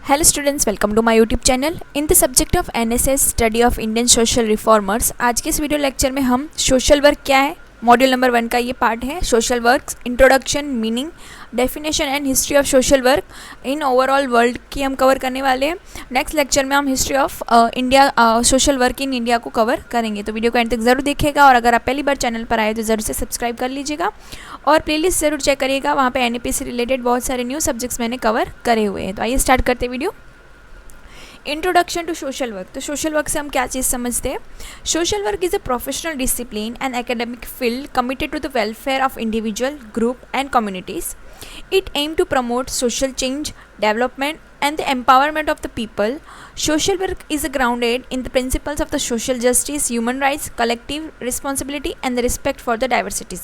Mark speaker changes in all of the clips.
Speaker 1: Hello students, welcome to my YouTube channel. In the subject of NSS Study of Indian Social Reformers, आज के इस video lecture में हम social work क्या है, मॉड्यूल नंबर 1 का ये पार्ट है social work, introduction, meaning, definition and history of social work in overall world की हम कवर करने वाले हैं. नेक्स्ट लेक्चर में हम history of India social work in India को कवर करेंगे. तो वीडियो को एंड तक ज़रूर देखिएगा और अगर आप पहली बार चैनल पर आए तो ज़रूर से सब्सक्राइब कर लीजिएगा और प्लेलिस्ट ज़रूर चेक करिएगा. वहाँ पे एनईपी से रिलेटेड बहुत सारे न्यू सब्जेक्ट्स मैंने कवर करे हुए हैं. तो आइए स्टार्ट करते video. Introduction to social work. तो सोशल वर्क से हम क्या चीज़ समझते हैं? Social work is a professional discipline and academic field committed to the welfare of individual, group and communities. It aims to promote social change, development and the empowerment of the people. Social work is grounded in the principles of the social justice, human rights, collective responsibility and the respect for the diversities.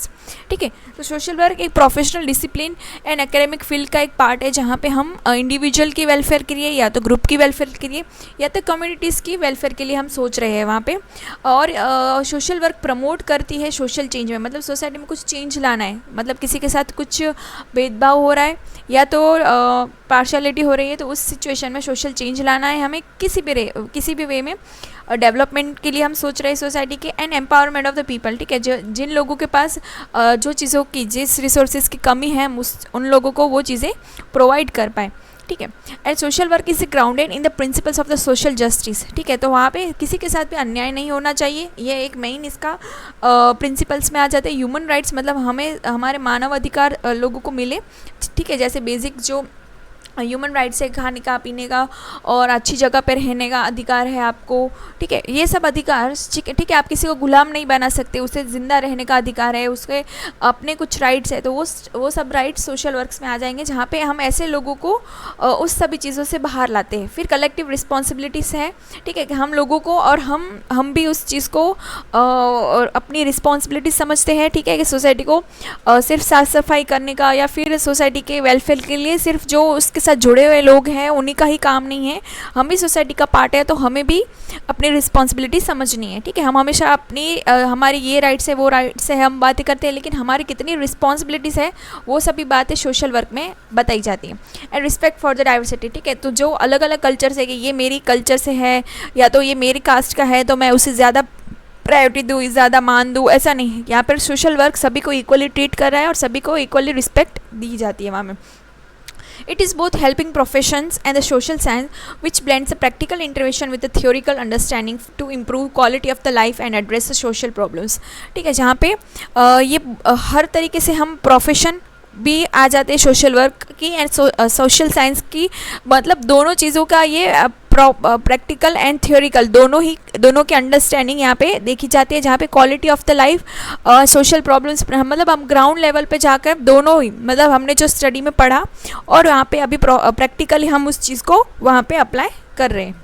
Speaker 1: ठीक है, तो social work एक professional discipline and academic field का एक part है जहाँ पे हम इंडिविजुअल की वेलफेयर के लिए या तो ग्रुप की वेलफेयर के लिए या तो कम्युनिटीज़ की वेलफेयर के लिए हम सोच रहे हैं वहाँ पे. और सोशल वर्क प्रमोट करती है सोशल चेंज में, मतलब सोसाइटी में कुछ चेंज लाना है, मतलब किसी के साथ कुछ भेदभाव हो रहा है या तो पार्शलिटी हो रही है, तो उस सिचुएशन में सोशल चेंज लाना है हमें किसी भी वे में. डेवलपमेंट के लिए हम सोच रहे हैं सोसाइटी के, and empowerment of the people. ठीक है, जिन लोगों के पास जो चीज़ों की जिस रिसोर्सेज की कमी है उन लोगों को वो चीज़ें प्रोवाइड कर पाए. ठीक है, and social work is grounded in the principles of the social justice. ठीक है, तो वहाँ पे किसी के साथ भी अन्याय नहीं होना चाहिए, ये एक मेन इसका प्रिंसिपल्स में आ जाते हैं. ह्यूमन राइट्स मतलब हमें हमारे मानव अधिकार लोगों को मिले. ठीक है, जैसे बेसिक जो ह्यूमन राइट्स है, खाने का, पीने का और अच्छी जगह पर रहने का अधिकार है आपको. ठीक है, ये सब अधिकार ठीक है, आप किसी को गुलाम नहीं बना सकते, उसे ज़िंदा रहने का अधिकार है, उसके अपने कुछ राइट्स है, तो वो सब राइट्स सोशल वर्क्स में आ जाएंगे जहाँ पे हम ऐसे लोगों को उस सभी चीज़ों से बाहर लाते हैं. फिर कलेक्टिव रिस्पॉन्सिबिलिटीज़ है. ठीक है, कि हम लोगों को और हम भी उस चीज़ को अपनी रिस्पॉन्सिबिलिटी समझते हैं. ठीक है, कि सोसाइटी को सिर्फ साफ़ सफाई करने का या फिर सोसाइटी के वेलफेयर के लिए सिर्फ जो उसके साथ जुड़े हुए लोग हैं उन्हीं का ही काम नहीं है, हम भी सोसाइटी का पार्ट है, तो हमें भी अपनी रिस्पॉन्सिबिलिटी समझनी है. ठीक है, हम हमेशा अपनी हमारी ये राइट्स है वो राइट्स है हम बातें करते हैं, लेकिन हमारी कितनी रिस्पॉन्सिबिलिटीज़ है वो सभी बातें सोशल वर्क में बताई जाती हैं. And respect for the diversity. ठीक है, तो जो अलग अलग कल्चर से कि ये मेरी कल्चर से है या तो ये मेरी कास्ट का है तो मैं उसे ज़्यादा प्रायोरिटी दूँ, ज़्यादा मान दूँ, ऐसा नहीं है. यहाँ पर सोशल वर्क सभी को इक्वली ट्रीट कर रहा है और सभी को इक्वली रिस्पेक्ट दी जाती है वहाँ में. It is both helping professions and the social science which blends the practical intervention with the theoretical understanding to improve quality of the life and address the social problems. ठीक है, जहाँ पे ये हर तरीके से हम प्रोफेशन भी आ जाते हैं सोशल वर्क की एंड सोशल साइंस की, मतलब दोनों चीज़ों का ये प्रैक्टिकल एंड थियोरिकल दोनों की अंडरस्टैंडिंग यहाँ पे देखी जाती है. जहाँ पे quality of the life, social problems, मतलब हम ग्राउंड लेवल पे जाकर दोनों ही, मतलब हमने जो स्टडी में पढ़ा और वहाँ पे अभी प्रैक्टिकली हम उस चीज़ को वहाँ पे अप्लाई कर रहे हैं.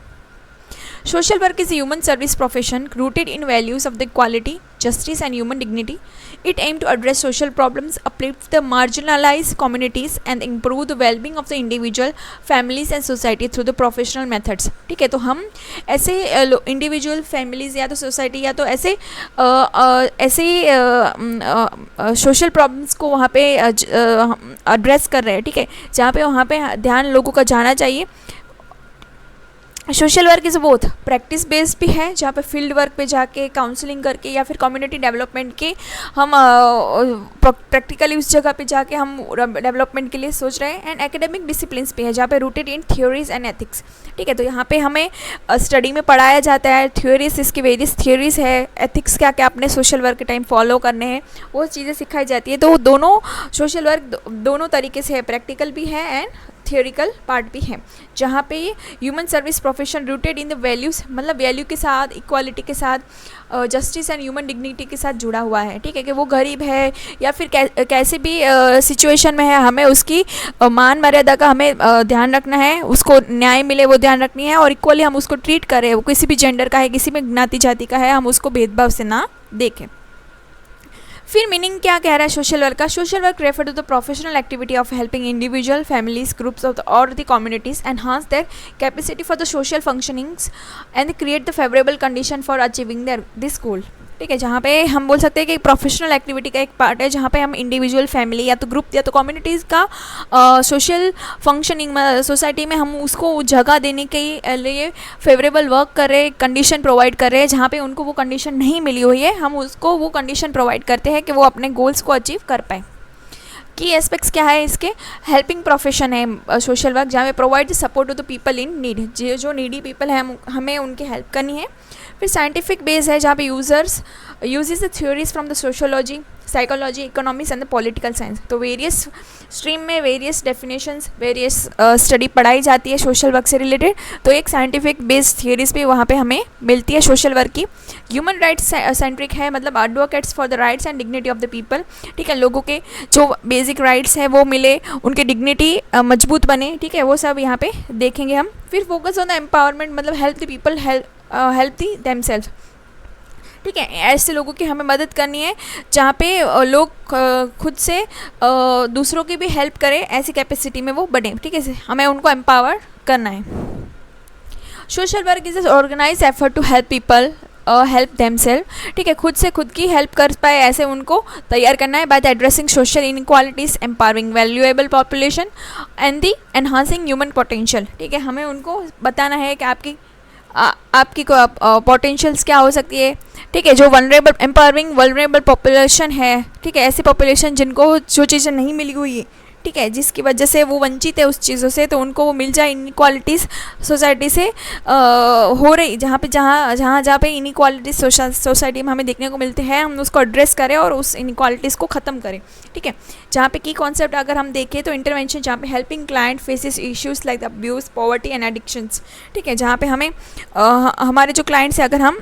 Speaker 1: Social work is a human service profession rooted in values of the equality, justice and human dignity. It aims to address social problems, uplift the marginalized communities and improve the well-being of the individual, families and society through the professional methods. ठीक है, तो हम ऐसे individual, families या तो society या तो ऐसे सोशल प्रॉब्लम्स को वहाँ पे एड्रेस कर रहे हैं. ठीक है, जहाँ पे वहाँ पे ध्यान लोगों का जाना चाहिए. Social work is both practice based भी है, जहाँ पे फील्ड वर्क पे जाके काउंसलिंग करके या फिर कम्युनिटी डेवलपमेंट के हम प्रैक्टिकली उस जगह पे जाके हम डेवलपमेंट के लिए सोच रहे हैं. एंड एकेडमिक डिसिप्लिन्स भी है जहाँ पे rooted in theories and ethics. ठीक है, तो यहाँ पे हमें स्टडी में पढ़ाया जाता है थ्योरीज, इसकी वेरियस थ्योरीज है, एथिक्स क्या क्या अपने सोशल वर्क के टाइम फॉलो करने हैं वो चीज़ें सिखाई जाती है. तो दोनों सोशल वर्क दोनों तरीके से है, प्रैक्टिकल भी है एंड थियोरिकल पार्ट भी है. जहाँ पे ये human service profession rooted in the values, मतलब वैल्यू के साथ, इक्वालिटी के साथ, जस्टिस एंड ह्यूमन डिग्निटी के साथ जुड़ा हुआ है. ठीक है, कि वो गरीब है या फिर कैसे भी सिचुएशन में है, हमें उसकी मान मर्यादा का हमें ध्यान रखना है, उसको न्याय मिले वो ध्यान रखनी है और इक्वली हम उसको ट्रीट करें. वो किसी भी जेंडर का है, किसी भी ज्ञाति जाति का है, हम उसको भेदभाव से ना देखें. फिर मीनिंग क्या कह रहा है सोशल वर्क का? Social work refer to the professional activity of helping individual, families, groups of or the communities enhance their capacity for the social functionings and create the favourable condition for achieving this goal. ठीक है, जहाँ पे हम बोल सकते हैं कि professional activity का एक पार्ट है, जहाँ पे हम इंडिविजुअल, फैमिली या तो ग्रुप या तो कम्युनिटीज़ का सोशल फंक्शनिंग सोसाइटी में हम उसको जगह देने के लिए फेवरेबल वर्क कर रहे, कंडीशन प्रोवाइड कर रहे हैं, जहाँ पे उनको वो कंडीशन नहीं मिली हुई है हम उसको वो कंडीशन प्रोवाइड करते हैं कि वो अपने गोल्स को अचीव कर पाए। की एस्पेक्ट्स क्या है इसके? हेल्पिंग प्रोफेशन है सोशल वर्क, जहाँ पे provide support to the people in need, जो नीडी पीपल है हमें उनकी हेल्प करनी है। फिर साइंटिफिक बेस है, जहाँ पे users uses the theories from the sociology, psychology, economics and the political science. तो वेरियस स्ट्रीम में वेरियस डेफिनेशंस, वेरियस स्टडी पढ़ाई जाती है सोशल वर्क से रिलेटेड। तो एक साइंटिफिक बेस्ड थियरीज भी वहाँ पे हमें मिलती है सोशल वर्क की। ह्यूमन राइट्स सेंट्रिक है, मतलब advocates for the rights and dignity of the people. ठीक है, लोगों के जो बेसिक राइट्स हैं वो मिले, उनकी डिग्निटी मजबूत बने। ठीक है, वो सब यहाँ पे देखेंगे हम। फिर फोकस ऑन द एम्पावरमेंट, मतलब help the people help the themselves. ठीक है, ऐसे लोगों की हमें मदद करनी है जहाँ पे लोग खुद से दूसरों की भी हेल्प करें, ऐसी कैपेसिटी में वो बढ़े। ठीक है, हमें उनको एम्पावर करना है। Social work is organise effort to help people help themselves. ठीक है, खुद से खुद की हेल्प कर पाए ऐसे उनको तैयार करना है, by the addressing social inequalities, empowering valuable population and the enhancing human potential. ठीक है, हमें उनको बताना है कि आपकी पोटेंशियल्स क्या हो सकती है। ठीक है, जो वनरेबल, एम्पावरिंग वनरेबल पॉपुलेशन है। ठीक है, ऐसी पॉपुलेशन जिनको जो चीज़ें नहीं मिली हुई है, ठीक है, जिसकी वजह से वो वंचित है उस चीज़ों से, तो उनको वो मिल जाए। इनइक्वालिटीज़ सोसाइटी से हो रही, जहाँ पे इनइक्वालिटीज़ सोसाइटी में हमें देखने को मिलते हैं, हम उसको एड्रेस करें और उस इनइक्वालिटीज़ को ख़त्म करें। ठीक है, जहाँ पे की कॉन्सेप्ट अगर हम देखें तो इंटरवेंशन, जहाँ पे helping client faces issues like abuse, poverty and addictions. ठीक है, जहाँ पे हमें हमारे जो क्लाइंट्स हैं अगर हम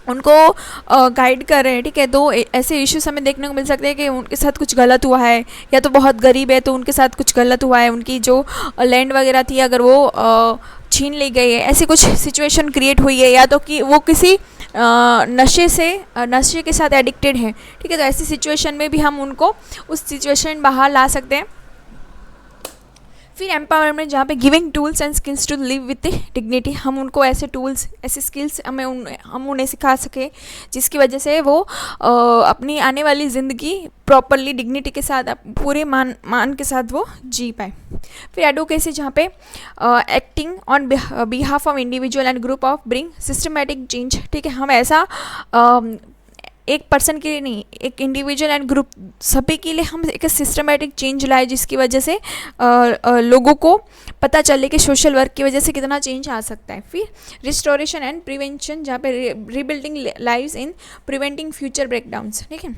Speaker 1: उनको गाइड कर रहे हैं, ठीक है, तो ऐसे इश्यूज हमें देखने को मिल सकते हैं कि उनके साथ कुछ गलत हुआ है, या तो बहुत गरीब है तो उनके साथ कुछ गलत हुआ है, उनकी जो लैंड वगैरह थी अगर वो छीन ली गई है, ऐसी कुछ सिचुएशन क्रिएट हुई है, या तो कि वो किसी नशे के साथ एडिक्टेड है। ठीक है, तो ऐसी सिचुएशन में भी हम उनको उस सिचुएशन बाहर ला सकते हैं। फिर एम्पावरमेंट, जहाँ पे giving tools and skills to live with dignity, हम उनको ऐसे टूल्स, ऐसे स्किल्स हम उन्हें सिखा सके जिसकी वजह से वो अपनी आने वाली ज़िंदगी प्रॉपरली डिग्निटी के साथ, पूरे मान के साथ वो जी पाए। फिर एडवोकेसी, जहाँ पे acting on behalf of individual and group of bring systematic change. ठीक है, हम ऐसा एक पर्सन के लिए नहीं, एक इंडिविजुअल एंड ग्रुप सभी के लिए हम एक सिस्टमेटिक चेंज लाए, जिसकी वजह से लोगों को पता चले कि सोशल वर्क की वजह से कितना चेंज आ सकता है। फिर रिस्टोरेशन एंड प्रिवेंशन, जहाँ पे rebuilding lives in preventing future breakdowns. ठीक है,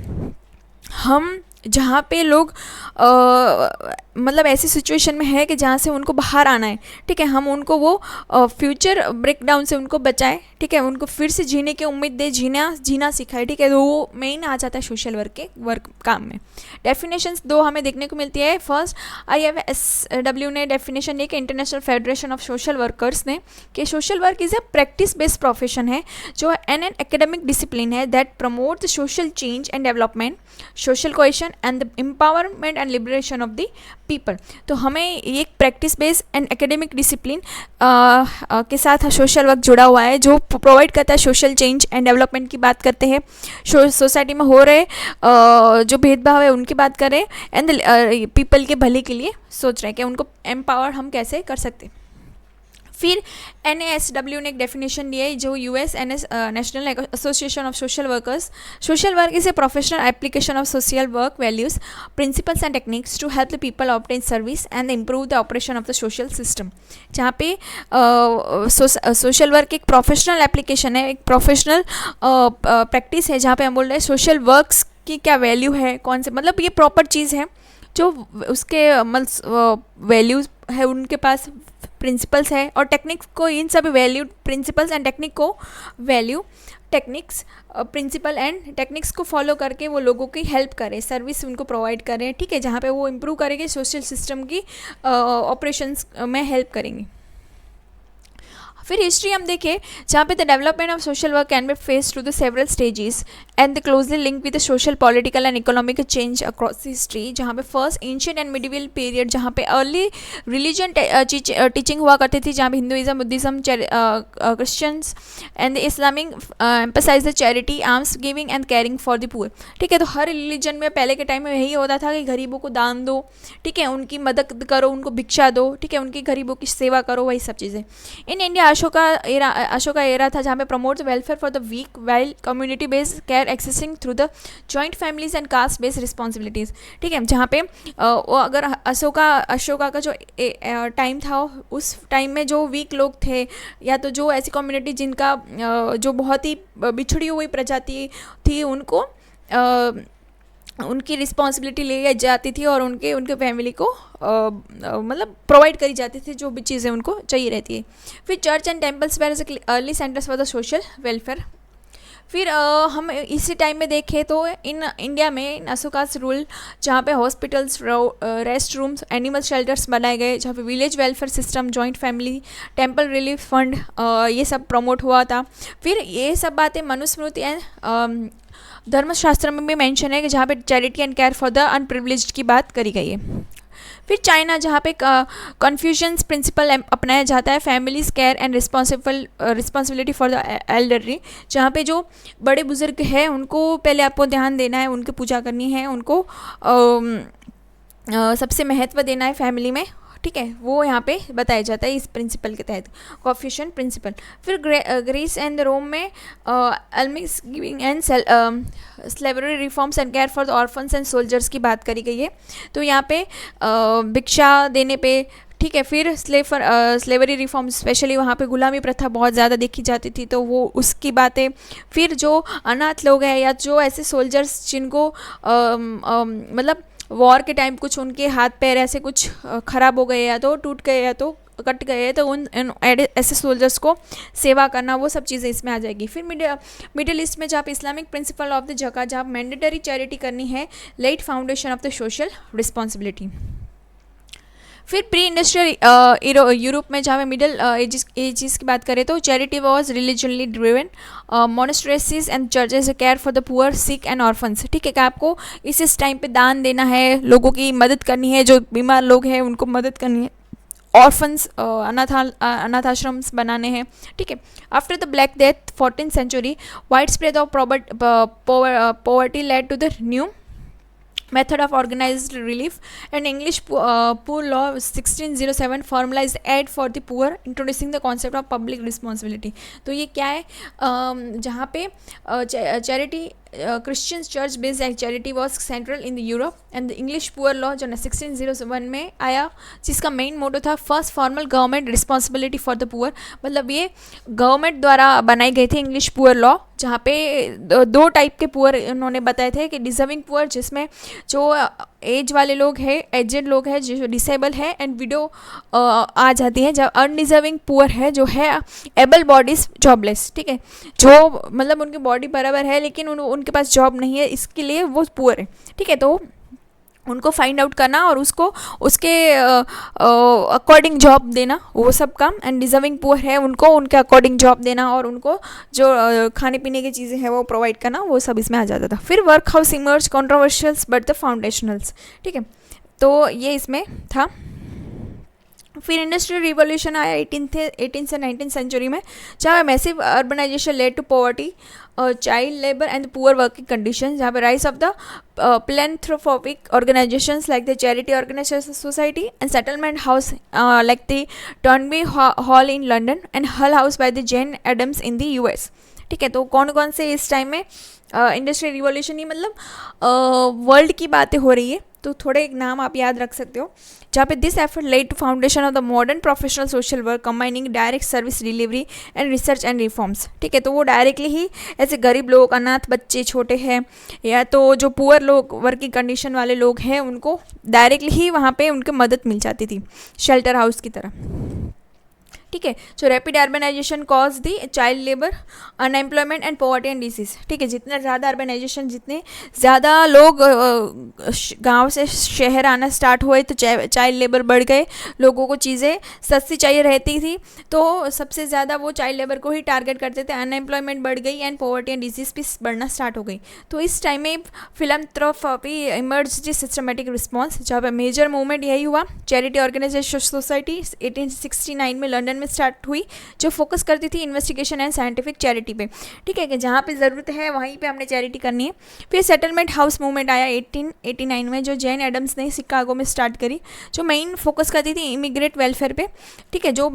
Speaker 1: हम जहाँ पे लोग मतलब ऐसी सिचुएशन में है कि जहाँ से उनको बाहर आना है। ठीक है, हम उनको वो फ्यूचर ब्रेकडाउन से उनको बचाएं। ठीक है, उनको फिर से जीने की उम्मीद दे, जीना सिखाए। ठीक है, तो वो मेन आ जाता है सोशल वर्क काम में। डेफिनेशंस दो हमें देखने को मिलती है। फर्स्ट, IFSW ने डेफिनेशन दी कि international federation of social workers ने, कि social work is a practice based profession है, जो एन एकेडमिक डिसिप्लिन है that promote the social change and development, social cohesion and the empowerment and liberation of the people. तो हमें एक practice based and academic discipline के साथ social work जुड़ा हुआ है, जो प्रोवाइड करता है सोशल चेंज एंड डेवलपमेंट की बात करते हैं, सोसाइटी में हो रहे जो भेदभाव है उनकी बात करें, एंड पीपल के भले के लिए सोच रहे हैं कि उनको एम्पावर हम कैसे कर सकते हैं। फिर NASW ने एक डेफिनेशन दी है, जो US national association of social workers. Social work is a professional application of social work values, principles and techniques to help the people obtain service and improve the operation of the social system. जहाँ पे social work एक professional application है, एक professional practice है, जहाँ पे हम बोल रहे हैं सोशल वर्क्स की क्या वैल्यू है, कौन से, मतलब ये प्रॉपर चीज़ है जो उसके वैल्यूज है, उनके पास प्रिंसिपल्स है, और टेक्निक्स को इन सभी वैल्यू, प्रिंसिपल्स एंड टेक्निक को value, techniques, principle and techniques को फॉलो करके वो लोगों की हेल्प करें, सर्विस उनको प्रोवाइड करें। ठीक है, जहाँ पे वो इम्प्रूव करेंगे सोशल सिस्टम की ऑपरेशंस में हेल्प करेंगे। फिर हिस्ट्री हम देखें जहाँ पे the development of social work can be face to the several stages and the closely link with the social political and economic change across history, जहाँ पे first ancient and medieval period जहाँ पे early religion teaching हुआ करती थी, जहाँ पे Hinduism, Buddhism, Christians and Islamic emphasize the charity, alms giving and caring for the poor. ठीक है, तो हर रिलीजन में पहले के टाइम में यही होता था कि गरीबों को दान दो, ठीक है, उनकी मदद करो, उनको भिक्षा दो, ठीक है, उनकी गरीबों की सेवा करो, वही सब चीज़ें। इन इंडिया अशोका एरा था जहाँ पे promote welfare for the weak while community based care accessing through the joint families and caste based responsibilities. ठीक है, जहाँ पे वो अगर अशोका का जो टाइम था, उस टाइम में जो वीक लोग थे या तो जो ऐसी कम्युनिटी जिनका जो बहुत ही बिछड़ी हुई प्रजाति थी, उनको उनकी रिस्पॉन्सिबिलिटी ली जाती थी और उनके फैमिली को मतलब प्रोवाइड करी जाती थी जो भी चीज़ें उनको चाहिए रहती है। फिर church and temples were early centres for the social welfare. फिर हम इसी टाइम में देखें तो इन इंडिया में इन अशोकास रूल जहाँ पे hospitals, rest rooms, animal shelters बनाए गए, जहाँ पे village welfare system, joint family, temple relief fund, ये सब प्रमोट हुआ था। फिर ये सब बातें मनुस्मृति एंड धर्मशास्त्र में भी मेंशन है कि जहाँ पे charity and care for the unprivileged की बात करी गई है। फिर चाइना जहाँ पे कन्फ्यूशंस प्रिंसिपल अपनाया जाता है, families care and responsibility for the elderly, जहाँ पे जो बड़े बुजुर्ग हैं उनको पहले आपको ध्यान देना है, उनकी पूजा करनी है, उनको सबसे महत्व देना है फैमिली में। ठीक है, वो यहाँ पे बताया जाता है इस प्रिंसिपल के तहत, कॉन्फ्यूशन प्रिंसिपल। फिर ग्रीस एंड रोम में alms giving and slavery reforms and care for the orphans and soldiers की बात करी गई है। तो यहाँ पे भिक्षा देने पे, ठीक है, फिर स्लेवरी रिफॉर्म, स्पेशली वहाँ पे गुलामी प्रथा बहुत ज़्यादा देखी जाती थी, तो वो उसकी बातें। फिर जो अनाथ लोग हैं या जो ऐसे सोल्जर्स जिनको मतलब वॉर के टाइम कुछ उनके हाथ पैर ऐसे कुछ ख़राब हो गए या तो टूट गए या तो कट गए, तो उन ऐसे सोल्जर्स को सेवा करना, वो सब चीज़ें इसमें आ जाएगी। फिर मिडिल ईस्ट में जहाँ पे इस्लामिक प्रिंसिपल ऑफ द जका, जहाँ मैंडेटरी चैरिटी करनी है, laid foundation of the social responsibility. फिर प्री इंडस्ट्रियल यूरोप में जहाँ पे मिडिल एजिस की बात करें तो charity was religiously driven, monasteries and churches care for the poor, sick and orphans. ठीक है, कि आपको इस टाइम पे दान देना है, लोगों की मदद करनी है, जो बीमार लोग हैं उनको मदद करनी है, ऑर्फन्स अनाथाश्रम्स बनाने हैं। ठीक है, after the black death 14th century, wide spread of poverty led to the new method of organized relief, and English Poor Law 1607 formalized aid for the poor, introducing the concept of public responsibility। तो ये क्या है, जहाँ पे charity Christian church based charity was central in the Europe, and the English poor law जो 1601 में आया, जिसका मेन मोटो था first formal government responsibility for the poor. मतलब ये गवर्नमेंट द्वारा बनाई गई थी इंग्लिश पुअर लॉ, जहाँ पे दो टाइप के पुअर उन्होंने बताए थे कि डिजर्विंग पुअर, जिसमें जो एज वाले लोग हैं, एजेड लोग हैं, जो डिसेबल है, एंड विडो आ जाती है। जब अनडिजर्विंग पुअर है जो है एबल बॉडीज जॉबलेस। ठीक है, जो मतलब उनकी बॉडी बराबर है लेकिन उनके पास जॉब नहीं है, इसके लिए वो पुअर है। ठीक है, तो उनको फाइंड आउट करना और उसके अकॉर्डिंग जॉब देना, वो सब काम। एंड डिजर्विंग पुअर है, उनको उनके अकॉर्डिंग जॉब देना और उनको जो खाने पीने की चीज़ें हैं वो प्रोवाइड करना, वो सब इसमें आ जाता था। फिर workhouse emerge controversials but the foundationals. ठीक है, तो ये इसमें था। फिर इंडस्ट्रियल रिवॉल्यूशन आया 18th से 19th सेंचुरी में, जहाँ massive urbanisation led to poverty, child labour and poor working condition, जहाँ पे rise of the philanthropic organizations like the charity organization society and settlement house like the Toynbee Hall in London and Hull House by the Jane Addams in the US। ठीक है, तो कौन कौन से इस time में इंडस्ट्रियल रिवॉल्यूशन ही मतलब world की बातें हो रही है, तो थोड़े एक नाम आप याद रख सकते हो, जहाँ पे this effort led to foundation of the modern professional social work combining direct service delivery and research and reforms. ठीक है, तो वो डायरेक्टली ही ऐसे गरीब लोग, अनाथ बच्चे छोटे हैं, या तो जो पुअर लोग, वर्किंग कंडीशन वाले लोग हैं, उनको डायरेक्टली ही वहाँ पे उनकी मदद मिल जाती थी, शेल्टर हाउस की तरह। ठीक है। जो rapid urbanisation cause the child labour, unemployment and poverty and disease, ठीक है। जितना ज़्यादा अर्बनाइजेशन, जितने ज़्यादा लोग गांव से शहर आना स्टार्ट हुए तो चाइल्ड लेबर बढ़ गए, लोगों को चीज़ें सस्ती चाहिए रहती थी तो सबसे ज़्यादा वो चाइल्ड लेबर को ही टारगेट करते थे, अनएम्प्लॉयमेंट बढ़ गई एंड पॉवर्टी एंड डिजीज भी बढ़ना स्टार्ट हो गई। तो इस टाइम में philanthropy emerge the systematic response, जहाँ पर मेजर मूवमेंट यही हुआ। चैरिटी ऑर्गेनाइजेशन सोसाइटी 1869 में लंदन में स्टार्ट हुई, जो फोकस करती थी इन्वेस्टिगेशन एंड साइंटिफिक चैरिटी पे, ठीक है, कि जहाँ पे ज़रूरत है वहीं पे हमने चैरिटी करनी है। फिर सेटलमेंट हाउस मूवमेंट आया 1889 में, जो जैन एडम्स ने शिकागो में स्टार्ट करी, जो मेन फोकस करती थी इमिग्रेट वेलफेयर पे, ठीक है, जो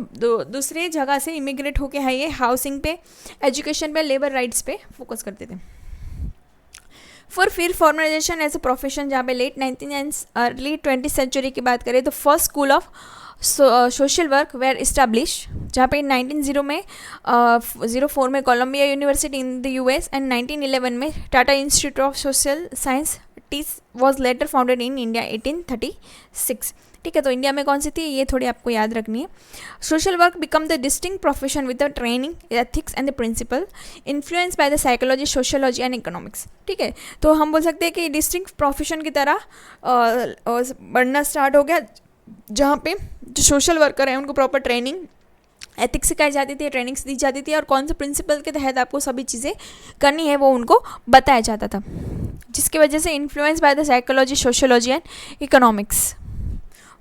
Speaker 1: दूसरे जगह से इमिग्रेट होके है, ये हाउसिंग पे, एजुकेशन पे, लेबर राइट्स पे फोकस करते थे। फिर फॉर्मलाइजेशन एज अ प्रोफेशन, जहाँ पे late 19th and early 20th century की बात करें तो first school of social work were establish, जहाँ पे 1904 में Columbia university in the US and 1911 में Tata institute of social science TISS was later founded in India 1836, ठीक है। तो इंडिया में कौन सी थी ये थोड़ी आपको याद रखनी है। Social work become the distinct profession with the training, ethics and the principle, influence by the psychology, sociology and economics, ठीक है। तो हम बोल सकते हैं कि डिस्टिंक्ट प्रोफेशन की तरह बढ़ना स्टार्ट हो गया, जहाँ पे जो सोशल वर्कर हैं उनको प्रॉपर ट्रेनिंग, एथिक्स सिखाई जाती थी, ट्रेनिंग्स दी जाती थी और कौन से प्रिंसिपल के तहत आपको सभी चीज़ें करनी है वो उनको बताया जाता था, जिसकी वजह से influence by the psychology, sociology and economics.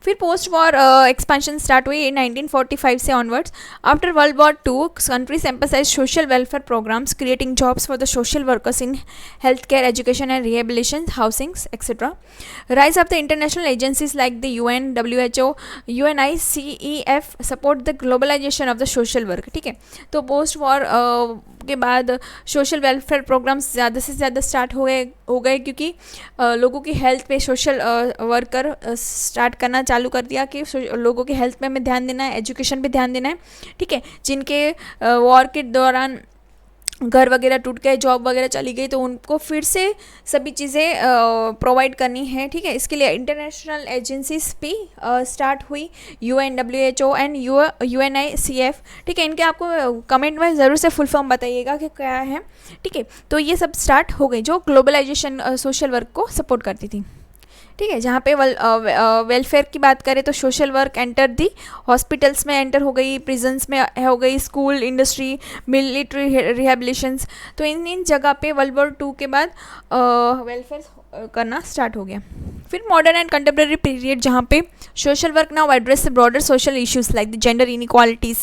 Speaker 1: फिर पोस्ट वॉर एक्सपेंशन स्टार्ट हुई 1945 से onwards. After world war II countries emphasise social welfare programmes, creating jobs for the social workers in health care, education and rehabilitation, housings etcetera. Rise of the international agencies like the UN, WHO, UNICEF support the globalisation of the social work, ठीक है। तो post war के बाद social welfare programmes ज़्यादा से ज़्यादा start हो गए क्योंकि लोगों की हेल्थ पे सोशल वर्कर स्टार्ट करना चालू कर दिया कि लोगों की हेल्थ पे हमें ध्यान देना है, एजुकेशन पे ध्यान देना है, ठीक है। जिनके वॉर के दौरान घर वगैरह टूट गए, जॉब वगैरह चली गई, तो उनको फिर से सभी चीज़ें प्रोवाइड करनी है, ठीक है। इसके लिए इंटरनेशनल एजेंसीज भी स्टार्ट हुई, UN, WHO एंड UNICEF, ठीक है। इनके आपको कमेंट में ज़रूर से फुल फॉर्म बताइएगा कि क्या है, ठीक है। तो ये सब स्टार्ट हो गई जो ग्लोबलाइजेशन सोशल वर्क को सपोर्ट करती थी, ठीक है। जहाँ पे वेलफेयर की बात करें तो social work enter the, hospitals में एंटर हो गई, प्रिजन्स में हो गई, स्कूल, इंडस्ट्री, मिलिट्री रिहेबिलिटेशंस, तो इन जगह पे वर्ल्ड वॉर II के बाद वेलफेयर करना स्टार्ट हो गया। फिर मॉडर्न एंड कंटेम्प्रेरी पीरियड, जहाँ पे social work now address broader social issues like the gender inequalities,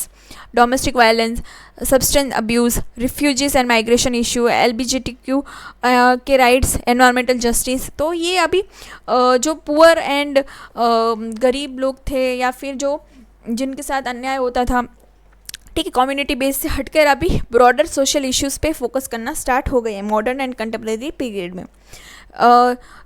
Speaker 1: domestic violence, substance abuse, refugees and migration issue, LGBTQ के राइट्स, एनवायरमेंटल जस्टिस। तो ये अभी जो पुअर एंड गरीब लोग थे या फिर जो जिनके साथ अन्याय होता था, ठीक है, कम्युनिटी बेस से हटकर अभी ब्रॉडर सोशल इश्यूज़ पे फोकस करना स्टार्ट हो गए हैं मॉडर्न एंड कंटेम्प्रेरी पीरियड में।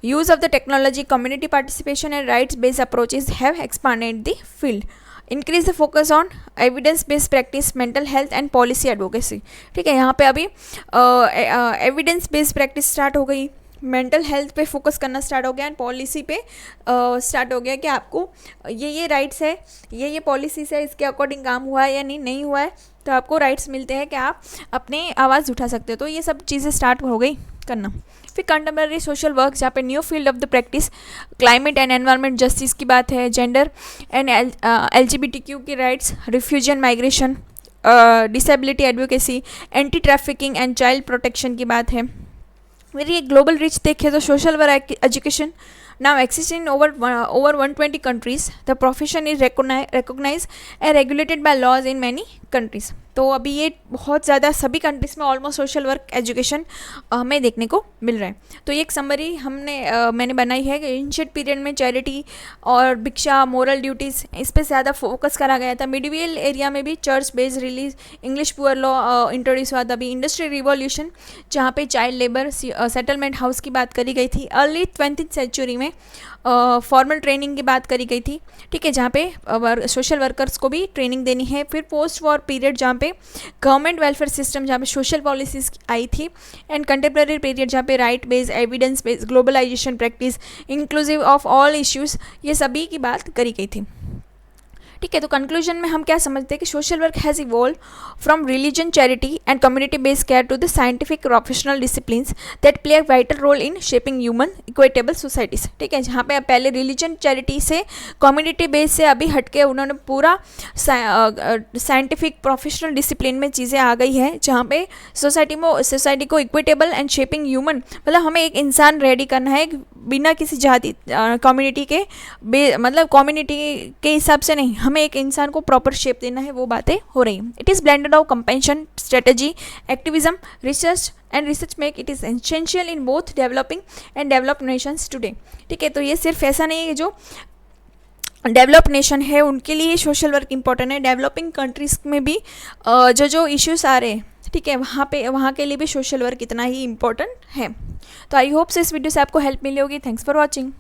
Speaker 1: use of the technology, community participation and rights based approaches have expanded the field. Increase the focus on evidence based practice, mental health and policy advocacy, ठीक है। यहाँ पे अभी evidence based practice start हो गई, mental health पे focus करना start हो गया एंड पॉलिसी पे स्टार्ट हो गया कि आपको ये राइट्स है, ये पॉलिसीज है, इसके अकॉर्डिंग काम हुआ है या नहीं हुआ है, तो आपको राइट्स मिलते हैं कि आप अपनी आवाज़ उठा सकते हो। तो ये सब चीज़ें स्टार्ट हो गई करना। फिर कंटेम्प्रेरी सोशल वर्क, जहाँ पे new field of the practice, climate and environment justice की बात है, जेंडर एंड LGBTQ की rights, refugee and migration, disability advocacy, anti trafficking and child protection की बात है। फिर ये ग्लोबल रीच देखें तो social work education now exists in over 120 countries. The profession is recognized and regulated by laws in many countries. तो अभी ये बहुत ज़्यादा सभी कंट्रीज़ में ऑलमोस्ट सोशल वर्क एजुकेशन हमें देखने को मिल रहा है। तो ये एक समरी मैंने बनाई है कि एंशिएंट पीरियड में चैरिटी और भिक्षा, मोरल ड्यूटीज़, इस पर ज़्यादा फोकस करा गया था। मिडिवल एरिया में भी church based release, English poor law introduce हुआ था। अभी इंडस्ट्री रिवॉल्यूशन, जहाँ पे चाइल्ड लेबर, सेटलमेंट हाउस की बात करी गई थी। अर्ली 20th सेंचुरी में फॉर्मल ट्रेनिंग की बात करी गई थी, ठीक है, जहाँ पे सोशल वर्कर्स को भी ट्रेनिंग देनी है। फिर पोस्ट वॉर पीरियड, जहाँ पे गवर्नमेंट वेलफेयर सिस्टम, जहाँ पे सोशल पॉलिसीज़ आई थी। एंड कंटेम्प्रेरी पीरियड, जहाँ पे right based, evidence based, globalisation practice, inclusive of all issues, ये सभी की बात करी गई थी, ठीक है, तो कंक्लूजन में हम क्या समझते हैं कि social work has evolve from religion, charity and community based care to the scientific professional disciplines that play a vital role in shaping human equitable societies. ठीक है, जहाँ पे पहले रिलीजन, चैरिटी से, कम्युनिटी बेस से अभी हटके उन्होंने पूरा साइंटिफिक प्रोफेशनल डिसिप्लिन में चीज़ें आ गई है, जहाँ पे सोसाइटी को इक्विटेबल एंड शेपिंग ह्यूमन, मतलब हमें एक इंसान रेडी करना है बिना किसी जाति कम्युनिटी के मतलब कम्युनिटी के हिसाब से नहीं, हमें एक इंसान को प्रॉपर शेप देना है, वो बातें हो रही हैं। It is blended of compassion, strategy, activism, research and research make it is essential in both developing and developed nations today. ठीक है, तो ये सिर्फ ऐसा नहीं है कि जो डेवलप नेशन है उनके लिए सोशल वर्क इंपॉर्टेंट है, डेवलपिंग कंट्रीज़ में भी जो इश्यूज आ रहे हैं, ठीक है, वहाँ के लिए भी सोशल वर्क इतना ही इम्पोर्टेंट है। तो आई होप से इस वीडियो से आपको हेल्प मिली होगी। Thanks for watching.